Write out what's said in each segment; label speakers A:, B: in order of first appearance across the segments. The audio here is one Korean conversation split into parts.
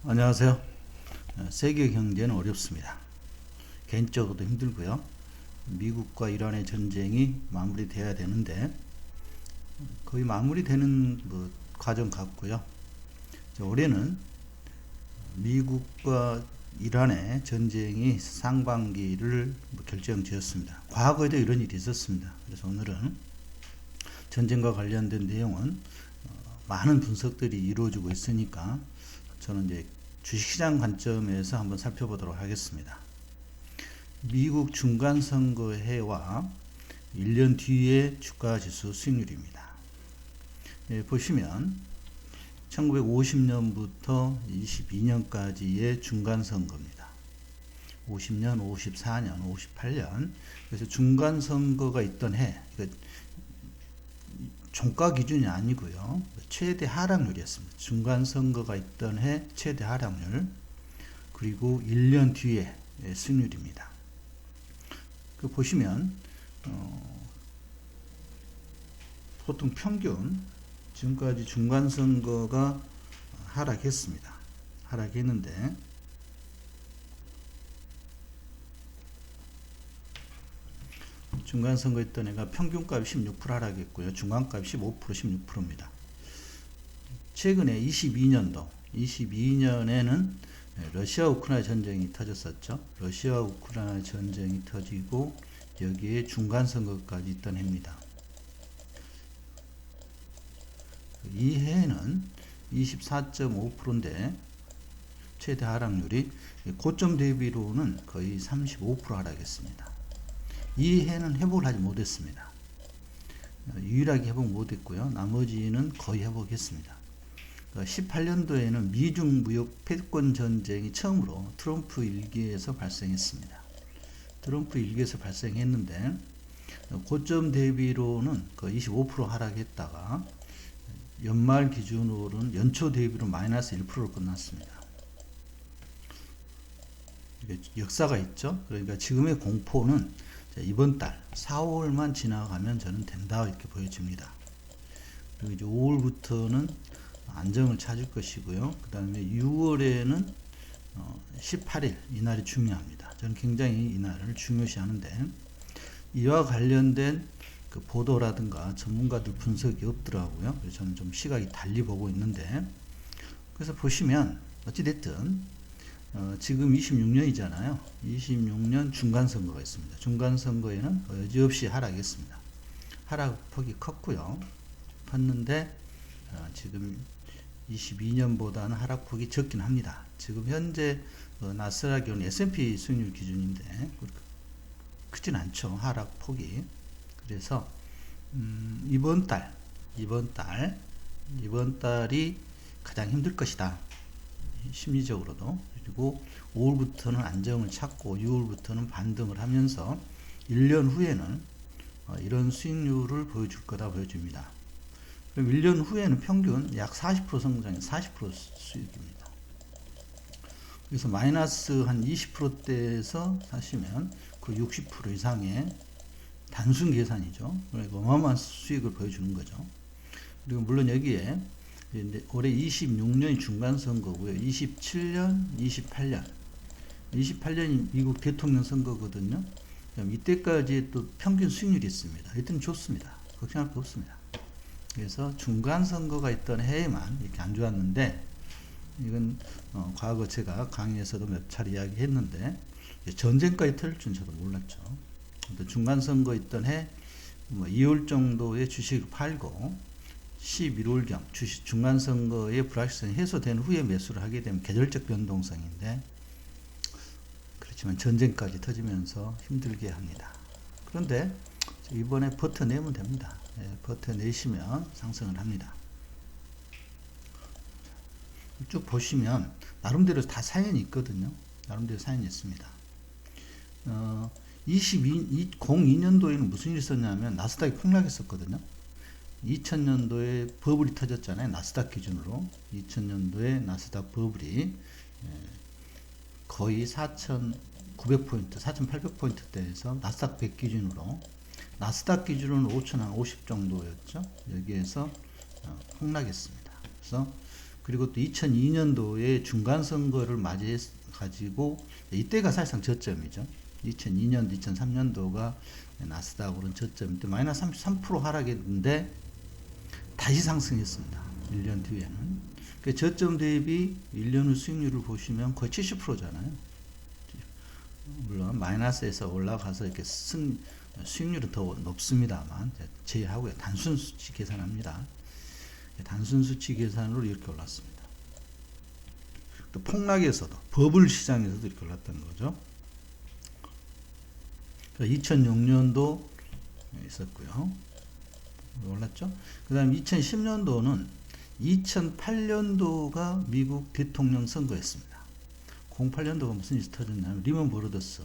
A: 안녕하세요. 세계 경제는 어렵습니다. 개인적으로도 힘들고요. 미국과 이란의 전쟁이 마무리돼야 되는데 거의 마무리되는 과정 같고요. 올해는 미국과 이란의 전쟁이 상반기를 결정지었습니다. 과거에도 이런 일이 있었습니다. 그래서 오늘은 전쟁과 관련된 내용은 많은 분석들이 이루어지고 있으니까 저는 이제 주식시장 관점에서 한번 살펴보도록 하겠습니다. 미국 중간선거해와 1년 뒤의 주가지수 수익률입니다. 보시면 1950년부터 22년까지의 중간선거입니다. 50년, 54년, 58년. 그래서 중간선거가 있던 해, 종가 기준이 아니고요. 최대 하락률이었습니다. 중간선거가 있던 해 최대 하락률, 그리고 1년 뒤에 수익률입니다. 보시면 보통 평균 지금까지 중간선거가 하락했습니다. 하락했는데 중간선거 있던 애가 평균값이 16% 하락했고요. 중간값이 15%, 16%입니다. 최근에 22년에는 러시아 우크라이나 전쟁이 터졌었죠. 러시아 우크라이나 전쟁이 터지고 여기에 중간선거까지 있던 해입니다. 이 해에는 24.5%인데 최대 하락률이 고점 대비로는 거의 35% 하락했습니다. 이 해는 회복을 하지 못했습니다. 유일하게 회복 못했고요. 나머지는 거의 회복했습니다. 18년도에는 미중 무역 패권 전쟁이 처음으로 트럼프 일기에서 발생했습니다. 트럼프 일기에서 발생했는데 고점 대비로는 거의 25% 하락했다가 연말 기준으로는 연초 대비로 마이너스 1%로 끝났습니다. 역사가 있죠. 그러니까 지금의 공포는 이번 달 4월만 지나가면 저는 된다 이렇게 보여집니다. 그리고 이제 5월부터는 안정을 찾을 것이고요. 그 다음에 6월에는 18일 이날이 중요합니다. 저는 굉장히 이날을 중요시하는데 이와 관련된 그 보도라든가 전문가들 분석이 없더라고요. 그래서 저는 좀 시각이 달리 보고 있는데, 그래서 보시면 어찌됐든 지금 26년이잖아요. 26년 중간선거가 있습니다. 중간선거에는 여지없이 하락했습니다. 하락폭이 컸고요. 컸는데 지금 22년보다는 하락폭이 적긴 합니다. 지금 현재 나스닥은 S&P 수익률 기준인데 크진 않죠. 하락폭이. 그래서 이번 달이 가장 힘들 것이다. 심리적으로도. 그리고 5월부터는 안정을 찾고 6월부터는 반등을 하면서 1년 후에는 이런 수익률을 보여줄 거다 보여줍니다. 그럼 1년 후에는 평균 약 40% 성장에 40% 수익입니다. 그래서 마이너스 한 20%대에서 사시면 그 60% 이상의 단순 계산이죠. 그러니까 어마어마한 수익을 보여주는 거죠. 그리고 물론 여기에 올해 26년이 중간선거고요. 27년, 28년이 미국 대통령 선거거든요. 이때까지 또 평균 수익률이 있습니다. 이때는 좋습니다. 걱정할 거 없습니다. 그래서 중간선거가 있던 해에만 이렇게 안 좋았는데, 이건 과거 제가 강의에서도 몇 차례 이야기했는데 전쟁까지 터질 줄은 저도 몰랐죠. 중간선거 있던 해 2월 정도에 주식을 팔고 11월경 주식 중간선거의 불확실성이 해소된 후에 매수를 하게 되면 계절적 변동성인데, 그렇지만 전쟁까지 터지면서 힘들게 합니다. 그런데 이번에 버텨내면 됩니다. 버텨내시면 상승을 합니다. 쭉 보시면 나름대로 다 사연이 있거든요. 나름대로 사연이 있습니다. 02년도에는 무슨 일이 있었냐면 나스닥이 폭락했었거든요. 2000년도에 버블이 터졌잖아요. 나스닥 기준으로 2000년도에 나스닥 버블이 거의 4,900포인트, 4,800포인트대에서 나스닥 100 기준으로, 나스닥 기준으로는 5,050 정도였죠. 여기에서 폭락했습니다. 그래서 그리고 또 2002년도에 중간선거를 맞이해 가지고 이때가 사실상 저점이죠. 2002년도, 2003년도가 나스닥으로는 저점인데 마이너스 33% 하락했는데 다시 상승했습니다. 1년 뒤에는. 그 저점 대비 1년 후 수익률을 보시면 거의 70%잖아요. 물론 마이너스에서 올라가서 이렇게 수익률은 더 높습니다만 제외하고요. 단순 수치 계산합니다. 단순 수치 계산으로 이렇게 올랐습니다. 또 폭락에서도 버블 시장에서도 이렇게 올랐던 거죠. 2006년도 있었고요. 올랐죠. 그 다음 2010년도는 2008년도가 미국 대통령 선거였습니다. 08년도가 무슨 일이 터졌냐면 리먼 브러더스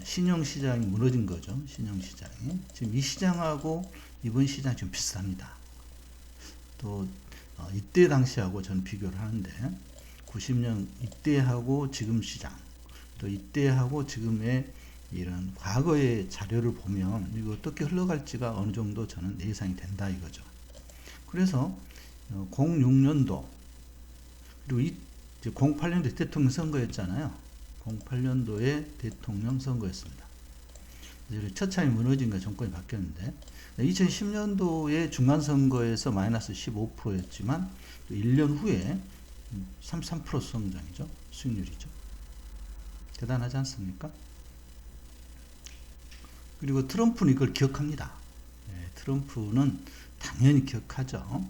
A: 신용시장이 무너진 거죠. 신용시장이. 지금 이 시장하고 이번 시장이 좀 비슷합니다. 또 이때 당시하고 저는 비교를 하는데 90년 이때하고 지금 시장 또 이때하고 지금의 이런 과거의 자료를 보면 이거 어떻게 흘러갈지가 어느 정도 저는 예상이 된다 이거죠. 그래서 06년도 그리고 08년도 대통령 선거였잖아요. 08년도에 대통령 선거였습니다. 처참히 무너진 거 정권이 바뀌었는데 2010년도에 중간선거에서 마이너스 15%였지만 1년 후에 33% 성장이죠. 수익률이죠. 대단하지 않습니까? 그리고 트럼프는 이걸 기억합니다. 트럼프는 당연히 기억하죠.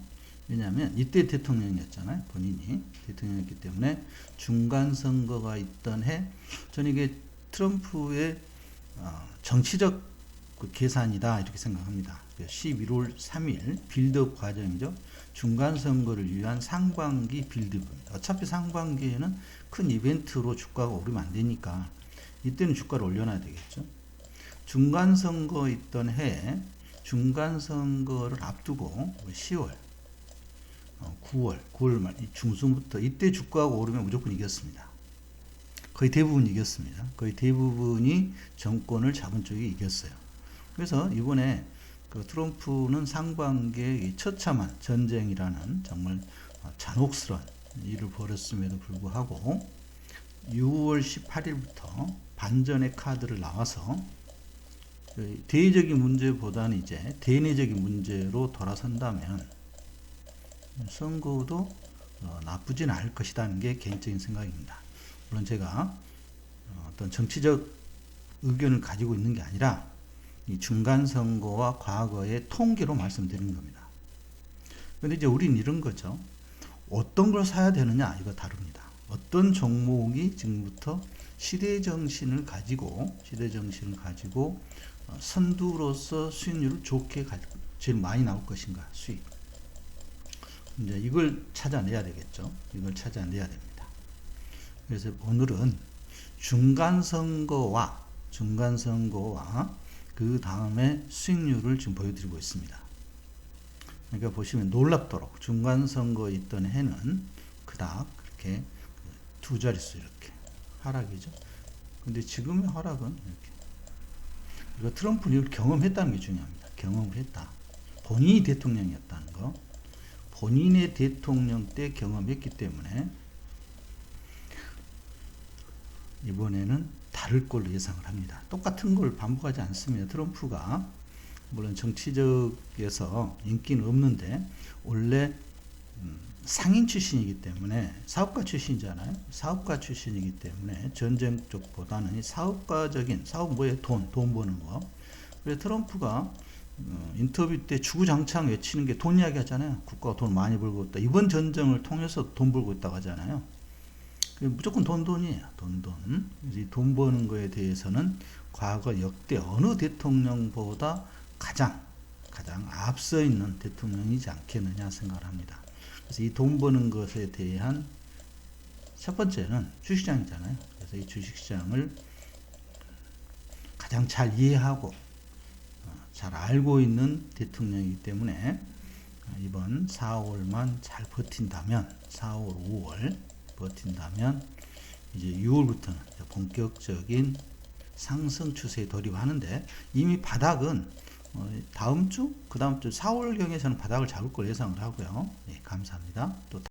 A: 왜냐하면 이때 대통령이었잖아요. 본인이 대통령이었기 때문에 중간선거가 있던 해 저는 이게 트럼프의 정치적 계산이다 이렇게 생각합니다. 11월 3일 빌드업 과정이죠. 중간선거를 위한 상반기 빌드업입니다. 어차피 상반기에는 큰 이벤트로 주가가 오르면 안 되니까 이때는 주가를 올려놔야 되겠죠. 중간선거 있던 해에 중간선거를 앞두고 10월, 9월 말 중순부터 이때 주가가 오르면 무조건 이겼습니다. 거의 대부분 이겼습니다. 거의 대부분이 정권을 잡은 쪽이 이겼어요. 그래서 이번에 그 트럼프는 상반기에 처참한 전쟁이라는 정말 잔혹스러운 일을 벌였음에도 불구하고 6월 18일부터 반전의 카드를 나와서 대외적인 문제보다는 이제 대내적인 문제로 돌아선다면 선거도 나쁘진 않을 것이라는 게 개인적인 생각입니다. 물론 제가 어떤 정치적 의견을 가지고 있는 게 아니라 이 중간선거와 과거의 통계로 말씀드리는 겁니다. 그런데 이제 우리는 이런 거죠. 어떤 걸 사야 되느냐 이거 다릅니다. 어떤 종목이 지금부터 시대정신을 가지고 선두로서 수익률을 좋게 제일 많이 나올 것인가 수익. 이제 이걸 찾아내야 되겠죠. 이걸 찾아내야 됩니다. 그래서 오늘은 중간선거와 그 다음에 수익률을 지금 보여드리고 있습니다. 그러니까 보시면 놀랍도록 중간선거에 있던 해는 그닥 그렇게 두 자릿수 이렇게 하락이죠. 근데 지금의 하락은 이렇게. 이거 트럼프는 이걸 경험했다는 게 중요합니다. 경험을 했다. 본인이 대통령이었다는 거. 본인의 대통령 때 경험했기 때문에 이번에는 다를 걸로 예상을 합니다. 똑같은 걸 반복하지 않습니다. 트럼프가 물론 정치적에서 인기는 없는데 원래 상인 출신이기 때문에 사업가 출신이잖아요. 사업가 출신이기 때문에 전쟁 쪽보다는 사업가적인 사업 뭐예요? 돈 버는 거. 그래서 트럼프가 인터뷰 때 주구장창 외치는 게 돈 이야기 하잖아요. 국가가 돈 많이 벌고 있다. 이번 전쟁을 통해서 돈 벌고 있다고 하잖아요. 무조건 돈이에요. 돈. 이 돈 버는 거에 대해서는 과거 역대 어느 대통령보다 가장 앞서 있는 대통령이지 않겠느냐 생각을 합니다. 그래서 이 돈 버는 것에 대한 첫 번째는 주식시장이잖아요. 그래서 이 주식시장을 가장 잘 이해하고 잘 알고 있는 대통령이기 때문에 이번 4, 5월만 잘 버틴다면 4, 5, 5월 버틴다면 이제 6월부터는 본격적인 상승 추세에 돌입하는데 이미 바닥은 다음 주, 그 다음 주 4월경에 저는 바닥을 잡을 걸 예상을 하고요. 예, 감사합니다. 또